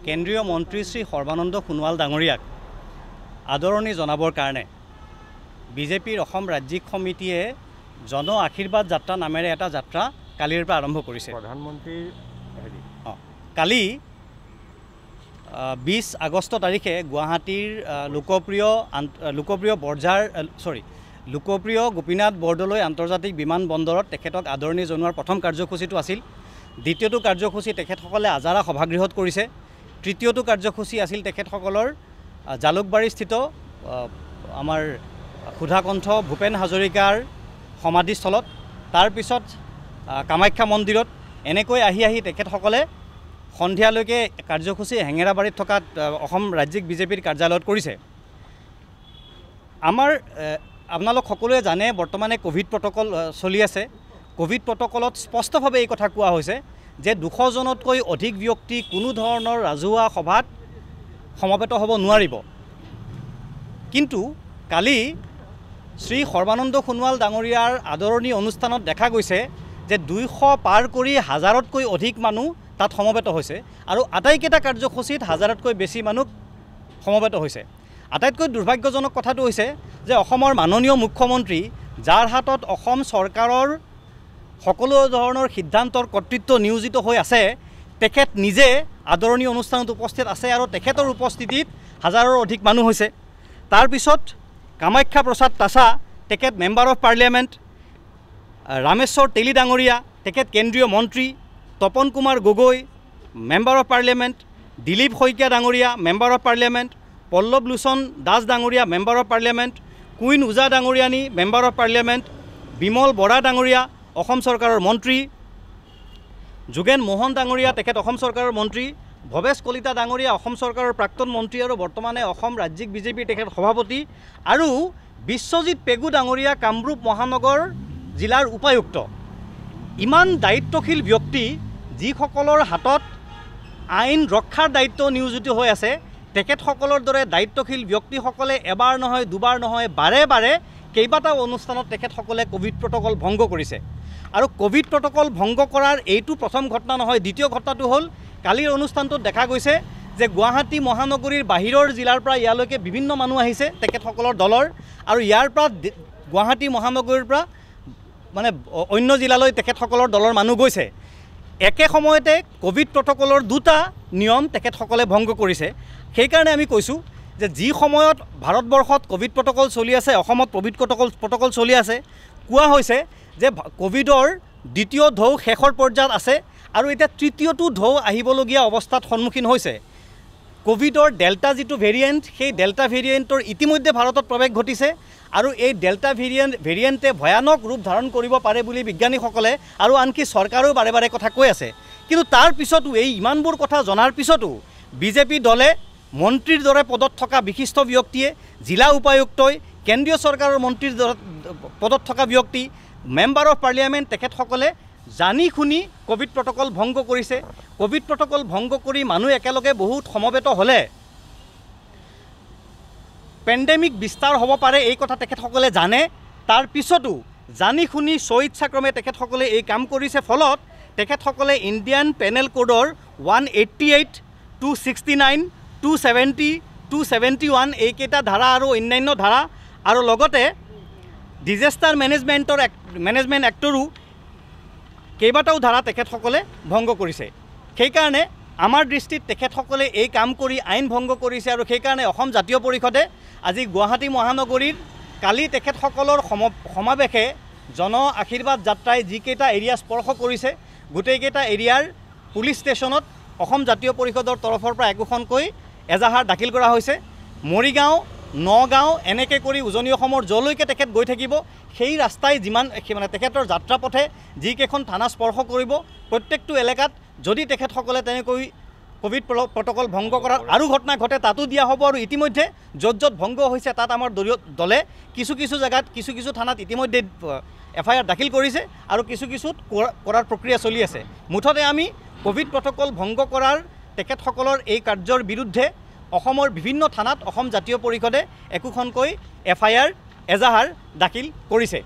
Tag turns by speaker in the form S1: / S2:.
S1: কেন্দ্ৰীয় মন্ত্ৰী শ্ৰী সৰ্বানন্দ সোণোৱাল ডাঙৰীয়াক আদৰণি জনাবৰ কাৰণে বিজেপিৰ অসম ৰাজ্যিক সমিতিয়ে জন আশীৰ্বাদ যাত্ৰা নামেৰে এটা যাত্ৰা কালিৰ পৰা আৰম্ভ কৰিছে।
S2: প্ৰধানমন্ত্ৰীৰ
S1: কালি 20 আগষ্ট তাৰিখে গুৱাহাটীৰ লোকপ্ৰিয় গোপীনাথ বৰদলৈ আন্তৰ্জাতিক বিমানবন্দৰত তেখেতক আদৰণি জনোৱাৰ প্ৰথম কাৰ্যসূচীটো আছিল। দ্বিতীয়টো কাৰ্যসূচী তেখেতসকলে আজাৰা সভাগৃহত কৰিছে। তৃতীয়টো কাৰ্যসূচী আছিল তেখেতসকলৰ জালুকবাৰীস্থিত আমাৰ সুধাকণ্ঠ ভূপেন হাজৰিকাৰ সমাধিস্থলত, তাৰপিছত কামাখ্যা মন্দিৰত, এনেকৈ আহি তেখেতসকলে সন্ধিয়ালৈকে কাৰ্যসূচী হেঙেৰাবাৰীত থকা অসম ৰাজ্যিক বিজেপিৰ কাৰ্যালয়ত কৰিছে। আপোনালোক সকলোৱে জানে বৰ্তমানে কোভিড প্ৰট'কল চলি আছে। কোভিড প্ৰট'কলত স্পষ্টভাৱে এই কথা কোৱা হৈছে যে 200 জনতকৈ অধিক ব্যক্তি কোনো ধৰণৰ ৰাজহুৱা সভাত সমবেত হ'ব নোৱাৰিব। কিন্তু কালি শ্ৰী সৰ্বানন্দ সোণোৱাল ডাঙৰীয়াৰ আদৰণি অনুষ্ঠানত দেখা গৈছে যে 200 পাৰ কৰি 1000তকৈ অধিক মানুহ তাত সমবেত হৈছে আৰু আটাইকেইটা কাৰ্যসূচীত 1000তকৈ বেছি মানুহ সমবেত হৈছে। আটাইতকৈ দুৰ্ভাগ্যজনক কথাটো হৈছে যে অসমৰ মাননীয় মুখ্যমন্ত্ৰী, যাৰ হাতত অসম চৰকাৰৰ সকলো ধৰণৰ সিদ্ধান্তৰ কৰ্তৃত্ব নিয়োজিত হৈ আছে, তেখেত নিজে আদৰণি অনুষ্ঠানত উপস্থিত আছে আৰু তেখেতৰ উপস্থিতিত 1000ৰ অধিক মানুহ হৈছে। তাৰপিছত কামাখ্যা প্ৰসাদ তাছা, তেখেত member of parliament, Rameswar Teli ডাঙৰীয়া, তেখেত কেন্দ্ৰীয় মন্ত্ৰী, Tapan Kumar Gogoi member of parliament, Dilip Saikia ডাঙৰীয়া member of parliament, Pallab Lochan Das ডাঙৰীয়া member of parliament, Queen Oja ডাঙৰীয়ানী member of parliament, Bimal Bora ডাঙৰীয়া অসম চৰকাৰৰ মন্ত্ৰী, যোগেন মোহন ডাঙৰীয়া তেখেত অসম চৰকাৰৰ মন্ত্ৰী, ভৱেশ কলিতা ডাঙৰীয়া অসম চৰকাৰৰ প্ৰাক্তন মন্ত্ৰী আৰু বৰ্তমানে অসম ৰাজ্যিক বিজেপিৰ তেখেত সভাপতি, আৰু বিশ্বজিৎ পেগু ডাঙৰীয়া কামৰূপ মহানগৰ জিলাৰ উপায়ুক্ত। ইমান দায়িত্বশীল ব্যক্তি, যিসকলৰ হাতত আইন ৰক্ষাৰ দায়িত্ব নিয়োজিত হৈ আছে, তেখেতসকলৰ দৰে দায়িত্বশীল ব্যক্তিসকলে এবাৰ নহয় দুবাৰ নহয় বাৰে বাৰে কেইবাটাও অনুষ্ঠানত তেখেতসকলে কোভিড প্ৰট'কল ভংগ কৰিছে। আৰু কোভিড প্ৰট'কল ভংগ কৰাৰ এইটো প্ৰথম ঘটনা নহয়। দ্বিতীয় ঘটনাটো হ'ল কালিৰ অনুষ্ঠানটোত দেখা গৈছে যে গুৱাহাটী মহানগৰীৰ বাহিৰৰ জিলাৰ পৰা ইয়ালৈকে বিভিন্ন মানুহ আহিছে তেখেতসকলৰ দলৰ, আৰু ইয়াৰ পৰা গুৱাহাটী মহানগৰীৰ পৰা মানে অন্য জিলালৈ তেখেতসকলৰ দলৰ মানুহ গৈছে। একে সময়তে কোভিড প্ৰট'কলৰ দুটা নিয়ম তেখেতসকলে ভংগ কৰিছে। সেইকাৰণে আমি কৈছোঁ যে যি সময়ত ভাৰতবৰ্ষত কোভিড প্ৰট'কল চলি আছে, অসমত কোভিড প্ৰট'কল চলি আছে, কোৱা হৈছে যে কোভিডৰ দ্বিতীয় ঢৌ শেষৰ পৰ্যায়ত আছে আৰু এতিয়া তৃতীয়টো ঢৌ আহিবলগীয়া অৱস্থাত সন্মুখীন হৈছে। কোভিডৰ ডেল্টা যিটো ভেৰিয়েণ্ট, সেই ডেল্টা ভেৰিয়েণ্টৰ ইতিমধ্যে ভাৰতত প্ৰৱেশ ঘটিছে আৰু এই ডেল্টা ভেৰিয়েণ্টে ভয়ানক ৰূপ ধাৰণ কৰিব পাৰে বুলি বিজ্ঞানীসকলে আৰু আনকি চৰকাৰেও বাৰে বাৰে কথা কৈ আছে। কিন্তু তাৰ পিছতো, এই ইমানবোৰ কথা জনাৰ পিছতো বিজেপি দলে, মন্ত্ৰীৰ দৰে পদত থকা বিশিষ্ট ব্যক্তিয়ে, জিলা উপায়ুক্তই, কেন্দ্ৰীয় চৰকাৰৰ মন্ত্ৰীৰ পদত থকা ব্যক্তি, মেম্বাৰ অফ পাৰ্লিয়ামেণ্ট, তেখেতসকলে জানি শুনি কোভিড প্ৰট'কল ভংগ কৰিছে। কোভিড প্ৰট'কল ভংগ কৰি মানুহ একেলগে বহুত সমবেত হ'লে পেণ্ডেমিক বিস্তাৰ হ'ব পাৰে, এই কথা তেখেতসকলে জানে। তাৰ পিছতো জানি শুনি স্বইচ্ছাক্ৰমে তেখেতসকলে এই কাম কৰিছে। ফলত তেখেতসকলে ইণ্ডিয়ান পেনেল কোডৰ 188, 269, 270, 271 এইকেইটা ধাৰা আৰু অন্যান্য ধাৰা আৰু লগতে ডিজাষ্টাৰ মেনেজমেণ্ট এক্টৰো কেইবাটাও ধাৰা তেখেতসকলে ভংগ কৰিছে। সেইকাৰণে আমাৰ দৃষ্টিত তেখেতসকলে এই কাম কৰি আইন ভংগ কৰিছে আৰু সেইকাৰণে অসম জাতীয় পৰিষদে আজি গুৱাহাটী মহানগৰীৰ কালি তেখেতসকলৰ সমাৱেশে জন আশীৰ্বাদ যাত্ৰাই যিকেইটা এৰিয়া স্পৰ্শ কৰিছে, গোটেইকেইটা এৰিয়াৰ পুলিচ ষ্টেচনত অসম জাতীয় পৰিষদৰ তৰফৰ পৰা একোখনকৈ এজাহাৰ দাখিল কৰা হৈছে। মৰিগাঁও, নগাঁও এনেকৈ কৰি উজনি অসমৰ যলৈকে তেখেত গৈ থাকিব, সেই ৰাস্তাই মানে তেখেতৰ যাত্ৰাপথে যিকেইখন থানা স্পৰ্শ কৰিব, প্ৰত্যেকটো এলেকাত যদি তেখেতসকলে তেনেকৈ কোভিড প্ৰট'কল ভংগ কৰাৰ আৰু ঘটনা ঘটে, তাতো দিয়া হ'ব। আৰু ইতিমধ্যে য'ত ভংগ হৈছে তাত আমাৰ দলে কিছু জেগাত কিছু থানাত ইতিমধ্যে FIR দাখিল কৰিছে আৰু কিছুত কৰাৰ প্ৰক্ৰিয়া চলি আছে। মুঠতে আমি কোভিড প্ৰট'কল ভংগ কৰাৰ তেখেতসকলৰ এই কাৰ্যৰ বিৰুদ্ধে অসমৰ বিভিন্ন থানাত অসম জাতীয় পৰিষদে একোখনকৈ FIR এজাহাৰ দাখিল কৰিছে।